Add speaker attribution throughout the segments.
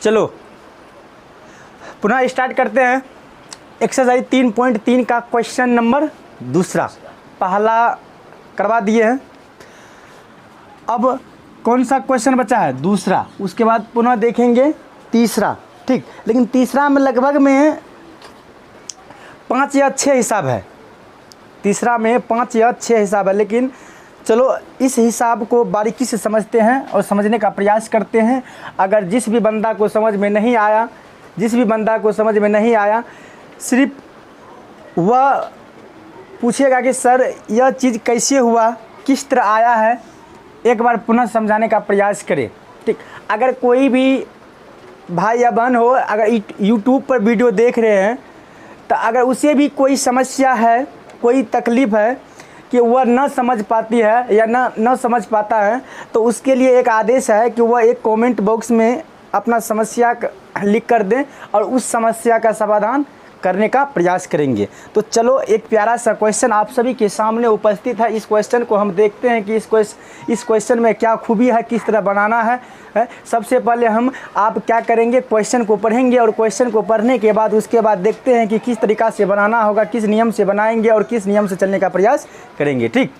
Speaker 1: चलो पुनः स्टार्ट करते हैं। एक्सरसाइज 3.3 का क्वेश्चन नंबर दूसरा, पहला करवा दिए हैं। अब कौन सा क्वेश्चन बचा है? दूसरा। उसके बाद पुनः देखेंगे तीसरा, ठीक। लेकिन तीसरा में लगभग में 5 या 6 हिसाब है। तीसरा में 5 या 6 हिसाब है, लेकिन चलो इस हिसाब को बारीकी से समझते हैं और समझने का प्रयास करते हैं। अगर जिस भी बंदा को समझ में नहीं आया, सिर्फ वह पूछेगा कि सर यह चीज़ कैसे हुआ, किस तरह आया है, एक बार पुनः समझाने का प्रयास करें, ठीक। अगर कोई भी भाई या बहन हो, अगर यूट्यूब पर वीडियो देख रहे हैं, तो अगर उसे भी कोई समस्या है, कोई तकलीफ़ है कि वह न समझ पाती है या न समझ पाता है, तो उसके लिए एक आदेश है कि वह एक कमेंट बॉक्स में अपना समस्या लिख कर दें और उस समस्या का समाधान करने का प्रयास करेंगे। तो चलो एक प्यारा सा क्वेश्चन आप सभी के सामने उपस्थित है। इस क्वेश्चन को हम देखते हैं कि इस क्वेश्चन में क्या खूबी है, किस तरह बनाना है। सबसे पहले आप क्या करेंगे, क्वेश्चन को पढ़ेंगे और क्वेश्चन को पढ़ने के बाद उसके बाद देखते हैं कि किस तरीक़ा से बनाना होगा, किस नियम से बनाएंगे और किस नियम से चलने का प्रयास करेंगे, ठीक।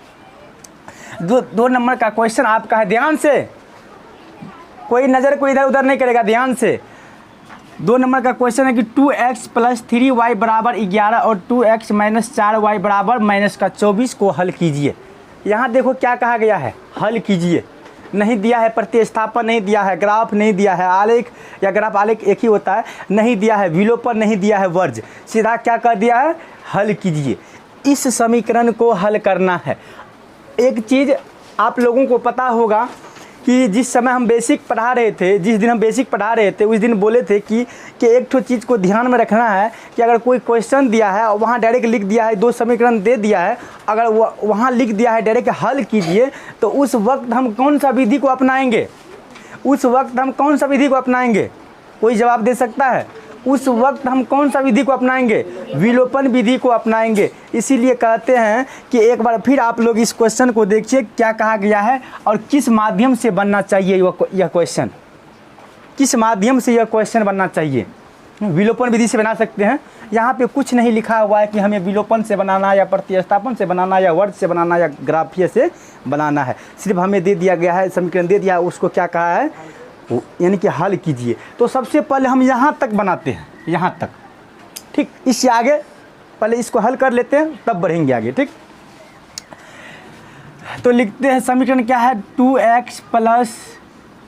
Speaker 1: 2 नंबर का क्वेश्चन आपका है, ध्यान से, कोई नज़र को इधर उधर नहीं करेगा, ध्यान से। 2 नंबर का क्वेश्चन है कि 2x + 3y = 11 और 2x - 4y = -24 को हल कीजिए। यहाँ देखो क्या कहा गया है, हल कीजिए। नहीं दिया है प्रतिस्थापन, नहीं दिया है ग्राफ, नहीं दिया है आलेख या ग्राफ आलेख एक ही होता है, नहीं दिया है विलोपन, नहीं दिया है वर्ज, सीधा क्या कर दिया है, हल कीजिए। इस समीकरण को हल करना है। एक चीज़ आप लोगों को पता होगा कि जिस समय हम बेसिक पढ़ा रहे थे, जिस दिन हम बेसिक पढ़ा रहे थे, उस दिन बोले थे कि एक ठो चीज़ को ध्यान में रखना है कि अगर कोई क्वेश्चन दिया है और वहाँ डायरेक्ट लिख दिया है, 2 समीकरण दे दिया है, अगर वहाँ लिख दिया है डायरेक्ट हल कीजिए, तो उस वक्त हम कौन सा विधि को अपनाएंगे? कोई जवाब दे सकता है? उस वक्त हम कौन सा विधि को अपनाएंगे? विलोपन विधि को अपनाएंगे। इसीलिए कहते हैं कि एक बार फिर आप लोग इस क्वेश्चन को देखिए क्या कहा गया है और किस माध्यम से बनना चाहिए यह क्वेश्चन, किस माध्यम से यह क्वेश्चन बनना चाहिए। विलोपन विधि से बना सकते हैं। यहाँ पे कुछ नहीं लिखा हुआ है कि हमें विलोपन से बनाना या प्रतिस्थापन से बनाना या वर्ग से बनाना या ग्राफीय से बनाना है। सिर्फ हमें दे दिया गया है, समीकरण दे दिया है, उसको क्या कहा है, यानी कि हल कीजिए। तो सबसे पहले हम यहाँ तक बनाते हैं, यहाँ तक, ठीक। इससे आगे पहले इसको हल कर लेते हैं, तब बढ़ेंगे आगे, ठीक। तो लिखते हैं समीकरण क्या है, 2x +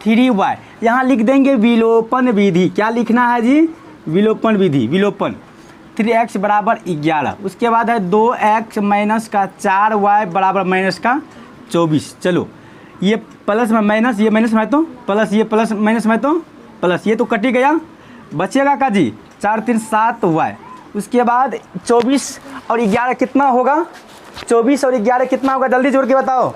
Speaker 1: 3y। यहाँ लिख देंगे विलोपन विधि। क्या लिखना है जी? विलोपन विधि, विलोपन। 3x = 11। उसके बाद है 2x - 4y = -24। चलो ये प्लस में माइनस, ये माइनस में तो प्लस, ये प्लस माइनस में तो प्लस, ये तो कट ही गया, बचेगा का जी 4 3 7y। उसके बाद 24 और 11 कितना होगा? 24 और 11 कितना होगा? जल्दी जोड़ के बताओ,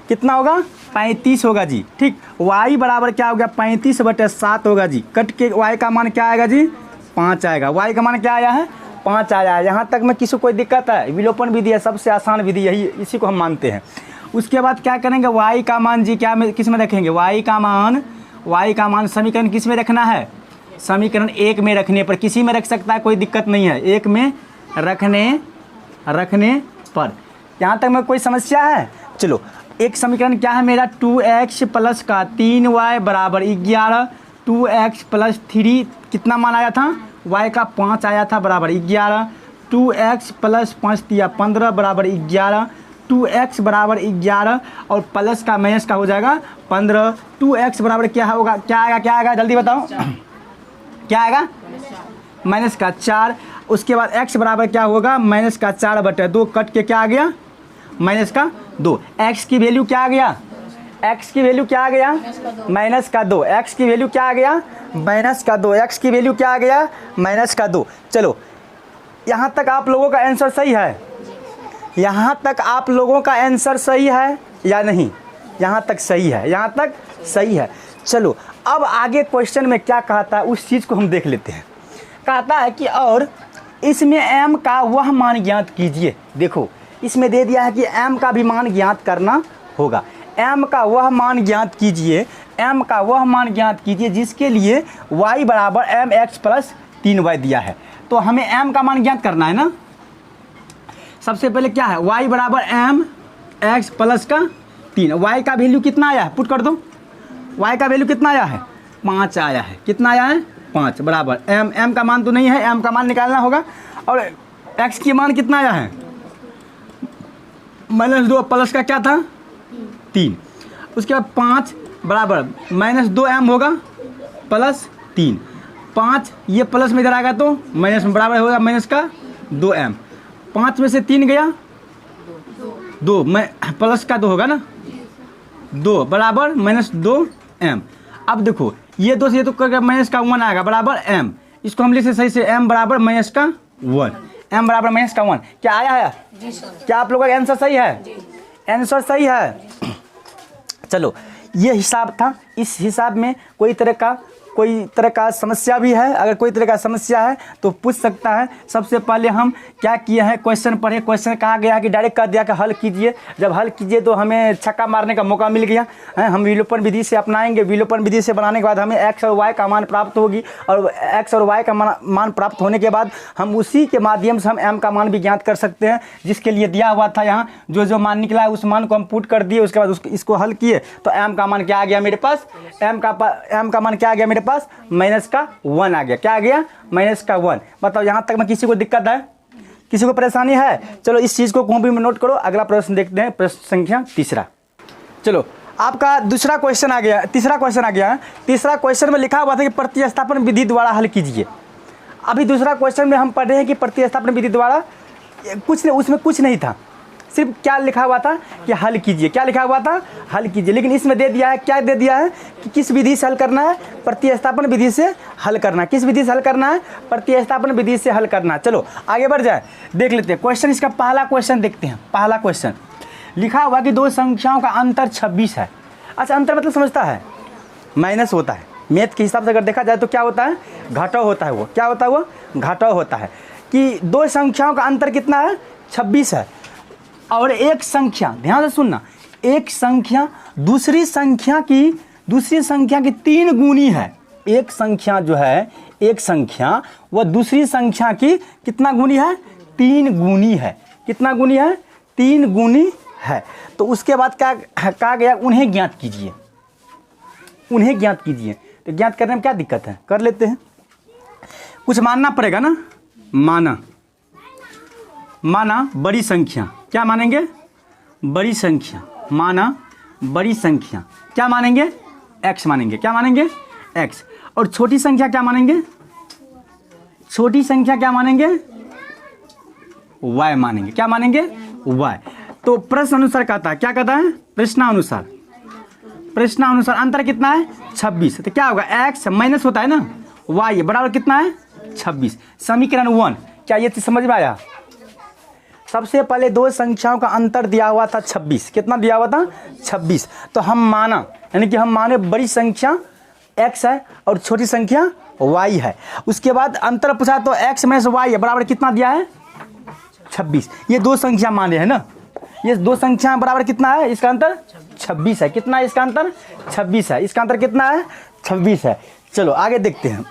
Speaker 1: कितना होगा? 35 होगा जी, ठीक। y बराबर क्या हो गया? 35/7 होगा जी। कट के y का मान क्या आएगा जी? 5 आएगा। y का मान क्या आया है? 5 आया है। यहाँ तक में किसी को कोई दिक्कत है? विलोपन विधि है, सबसे आसान विधि यही, इसी को हम मानते हैं। उसके बाद क्या करेंगे, y का मान जी क्या में किस में रखेंगे? y का मान समीकरण किस में रखना है? समीकरण 1 में रखने पर, किसी में रख सकता है, कोई दिक्कत नहीं है, 1 में रखने पर। यहाँ तक में कोई समस्या है? चलो एक समीकरण क्या है मेरा, 2x + 3y = 11, 2x + 3 कितना मान आया था? y का 5 आया था, बराबर 11, 2x + 5 दिया 15 = 11, 2x = 11 और प्लस का माइनस का हो जाएगा 15। 2x बराबर क्या होगा, क्या आएगा जल्दी बताओ, क्या आएगा? -4। उसके बाद x बराबर क्या होगा? -4/2। कट के क्या आ गया? -2। x की वैल्यू क्या आ गया? x की वैल्यू क्या आ गया? -2। x की वैल्यू क्या आ गया? -2। x की वैल्यू क्या आ गया? -2। चलो यहाँ तक आप लोगों का आंसर सही है? यहाँ तक आप लोगों का आंसर सही है या नहीं? यहाँ तक सही है, यहाँ तक सही है। चलो अब आगे क्वेश्चन में क्या कहता है उस चीज़ को हम देख लेते हैं। कहता है कि और इसमें m का वह मान ज्ञात कीजिए। देखो इसमें दे दिया है कि m का भी मान ज्ञात करना होगा। m का वह मान ज्ञात कीजिए m का वह मान ज्ञात कीजिए जिसके लिए y बराबर mx प्लस 3y दिया है। तो हमें m का मान ज्ञात करना है ना। सबसे पहले क्या है, y बराबर mx प्लस का 3, y का वैल्यू कितना आया है, पुट कर दो। y का वैल्यू कितना आया है, 5 आया है। कितना आया है, 5 बराबर m का मान तो नहीं है, m का मान निकालना होगा। और x की मान कितना आया है, -2 प्लस का क्या था 3। उसके बाद 5 बराबर -2m होगा प्लस 3, 5 ये प्लस में इधर आएगा तो माइनस में बराबर होगा माइनस का 2m। 5 में से 3 गया 2, मैं प्लस का 2 होगा ना, 2 बराबर -2m। अब देखो ये 2 से ये तो करके माइनस का 1 आएगा बराबर m। इसको हम लिखते सही से m बराबर -1, m बराबर -1। क्या आया है, क्या आप लोगों का आंसर सही है, आंसर सही है। चलो ये हिसाब था। इस हिसाब में कोई तरह का समस्या भी है, अगर कोई तरह का समस्या है तो पूछ सकता है। सबसे पहले हम क्या किए हैं, क्वेश्चन पढ़े। क्वेश्चन कहा गया कि डायरेक्ट कह दिया कि हल कीजिए। जब हल कीजिए तो हमें छक्का मारने का मौका मिल गया है। हम विलोपन विधि से अपनाएंगे, विलोपन विधि से बनाने के बाद हमें x और y का मान प्राप्त होगी, और x और y का मान प्राप्त होने के बाद हम उसी के माध्यम से हम m का मान भी ज्ञात कर सकते हैं, जिसके लिए दिया हुआ था यहाँ जो मान निकला है उस मान को हम पुट कर दिए। उसके बाद इसको हल किए तो m का मान क्या आ गया मेरे पास, m का मान क्या आ गया मेरे पास, -1 आ गया। क्या आ गया, -1। बताओ यहाँ तक में किसी को दिक्कत है, किसी को परेशानी है? चलो इस चीज़ को कॉपी में नोट करो। अगला प्रश्न देखते हैं, प्रश्न संख्या 3। चलो आपका दूसरा क्वेश्चन आ गया, तीसरा क्वेश्चन आ गया है। तीसरा क्वेश्चन में लिखा हुआ था कि प्रतिस्थापन विधि द्वारा हल कीजिए। अभी दूसरा क्वेश्चन में हम पढ़ रहे हैं कि प्रतिस्थापन विधि द्वारा कुछ नहीं, उसमें कुछ नहीं था, सिर्फ क्या लिखा हुआ था कि हल कीजिए। क्या लिखा हुआ था, हल कीजिए। लेकिन इसमें दे दिया है, क्या दे दिया है कि किस विधि से हल करना है, प्रतिस्थापन विधि से हल करना है। किस विधि से हल करना है, प्रतिस्थापन विधि से हल करना है। चलो आगे बढ़ जाए, देख लेते हैं क्वेश्चन। इसका पहला क्वेश्चन देखते हैं। पहला क्वेश्चन लिखा हुआ कि दो संख्याओं का अंतर 26 है। अच्छा, अंतर मतलब समझता है, माइनस होता है। मैथ के हिसाब से अगर देखा जाए तो क्या होता है, घटाव होता है। वो क्या होता है, वो घटाव होता है। कि दो संख्याओं का अंतर कितना है, 26 है। और एक संख्या, ध्यान से सुनना, एक संख्या दूसरी संख्या की 3 गुनी है। एक संख्या जो है, एक संख्या वह दूसरी संख्या की कितना गुनी है, 3 गुनी है। कितना गुनी है, 3 गुनी है। तो उसके बाद क्या कहा गया, उन्हें ज्ञात कीजिए। उन्हें ज्ञात कीजिए। तो ज्ञात करने में क्या दिक्कत है, कर लेते हैं। कुछ मानना पड़ेगा ना, माना बड़ी संख्या, क्या मानेंगे, बड़ी संख्या। माना बड़ी संख्या, क्या मानेंगे, x मानेंगे। क्या मानेंगे, x। और छोटी संख्या क्या मानेंगे, छोटी संख्या क्या मानेंगे, y मानेंगे। क्या मानेंगे, y। तो प्रश्न अनुसार कहता है, क्या कहता है, प्रश्नानुसार अंतर कितना है, 26। तो क्या होगा, x माइनस होता है ना, y बराबर कितना है, 26। समीकरण 1। क्या ये समझ में आया? सबसे पहले दो संख्याओं का अंतर दिया हुआ था 26। कितना दिया हुआ था, 26। तो हम माना, यानी कि हम माने बड़ी संख्या x है और छोटी संख्या y है। उसके बाद अंतर पूछा तो x माइनस y है बराबर कितना दिया है, 26। ये दो संख्या माने हैं ना, ये दो संख्या बराबर कितना है, इसका अंतर 26 है। कितना है इसका अंतर, 26 है। इसका अंतर कितना है, 26 है। चलो आगे देखते हैं।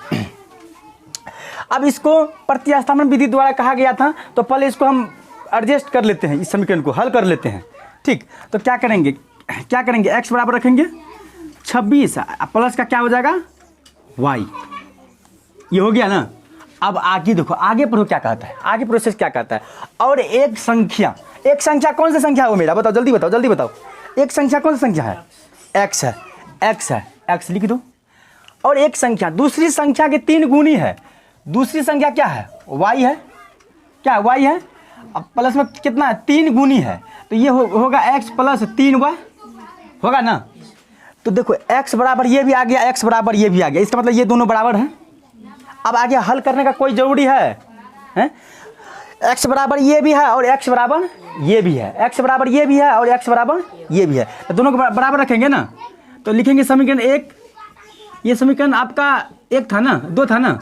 Speaker 1: अब इसको प्रतिस्थापन विधि द्वारा कहा गया था, तो पहले इसको हम एडजस्ट कर लेते हैं, इस समीकरण को हल कर लेते हैं। ठीक, तो क्या करेंगे, x बराबर रखेंगे 26 प्लस का क्या हो जाएगा, y। ये हो गया ना। अब आगे देखो, आगे पढ़ो क्या कहता है, आगे प्रोसेस क्या कहता है। और एक संख्या कौन सी संख्या हो मेरा, बताओ जल्दी बताओ। एक संख्या कौन सी संख्या है, x है, x लिख दो। और एक संख्या दूसरी संख्या की 3 गुनी है। दूसरी संख्या क्या है, y है। क्या y है, अब प्लस में कितना है, 3 गुनी है। तो ये होगा x प्लस 3y होगा ना। तो देखो x बराबर ये भी आ गया, x बराबर ये भी आ गया। इसका मतलब ये दोनों बराबर हैं। अब आगे हल करने का कोई ज़रूरी है? x बराबर ये भी है और x बराबर ये भी है, x बराबर ये भी है और x बराबर ये भी है। तो दोनों को बराबर रखेंगे ना। तो लिखेंगे समीकरण 1, ये समीकरण आपका 1 था ना, 2 था ना,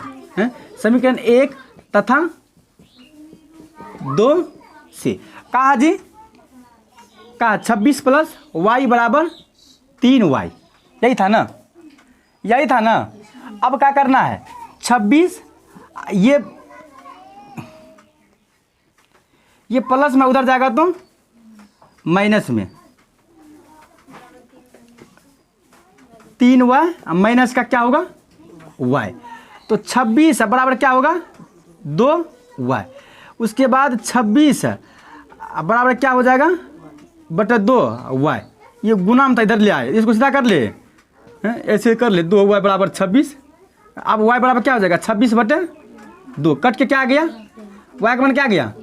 Speaker 1: समीकरण 1 तथा 2 से कहा जी, कहा 26 प्लस y बराबर 3y। यही था ना, यही था ना। अब क्या करना है, 26 ये प्लस में उधर जाएगा तो माइनस में 3y माइनस का क्या होगा y, तो 26 बराबर क्या होगा 2y। उसके बाद 26 बराबर क्या हो जाएगा बटा 2y। ये गुना हम तो इधर ले आए, इसको सीधा कर ले, ऐसे कर ले, 2y बराबर 26। अब y बराबर क्या हो जाएगा 26 बटे 2, कट के क्या आ गया y का मान क्या आ गया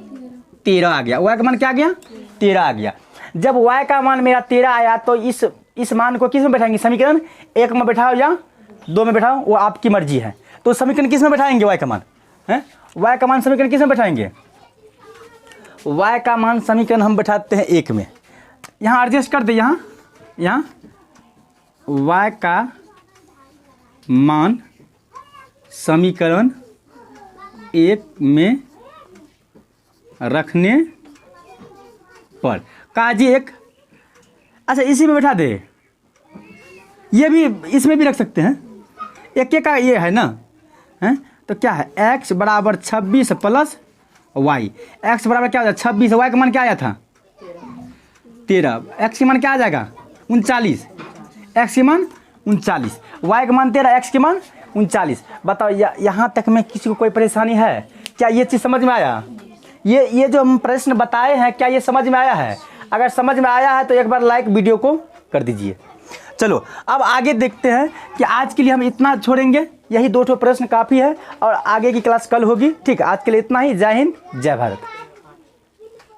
Speaker 1: 13 आ गया। y का मान क्या आ गया 13 आ गया। जब y का मान मेरा 13 आया तो इस मान को किस में बैठाएंगे, समीकरण 1 में बैठाओ या 2 में बैठाओ, वो आपकी मर्जी है। तो समीकरण किस में बैठाएंगे y का मान, है y का मान समीकरण किस में बैठाएंगे, y का मान समीकरण हम बैठाते हैं 1 में। यहाँ एडजस्ट कर दे, यहाँ y का मान समीकरण 1 में रखने पर काजी 1, अच्छा इसी में बैठा दे, ये भी इसमें भी रख सकते हैं, एक का ये है ना, है तो क्या है x बराबर 26 प्लस y। x बराबर क्या हो जाएगा 26, y का मान क्या आया था 13, x के मान क्या आ जाएगा 39, x के मान 39, y का मान 13, x के मान 39। बताओ यहाँ तक में किसी को कोई परेशानी है क्या, ये चीज़ समझ में आया, ये जो हम प्रश्न बताए हैं क्या ये समझ में आया है? अगर समझ में आया है तो एक बार लाइक वीडियो को कर दीजिए। चलो अब आगे देखते हैं कि आज के लिए हम इतना छोड़ेंगे, यही 2 प्रश्न काफ़ी है और आगे की क्लास कल होगी। ठीक है, आज के लिए इतना ही। जय हिंद, जय भारत।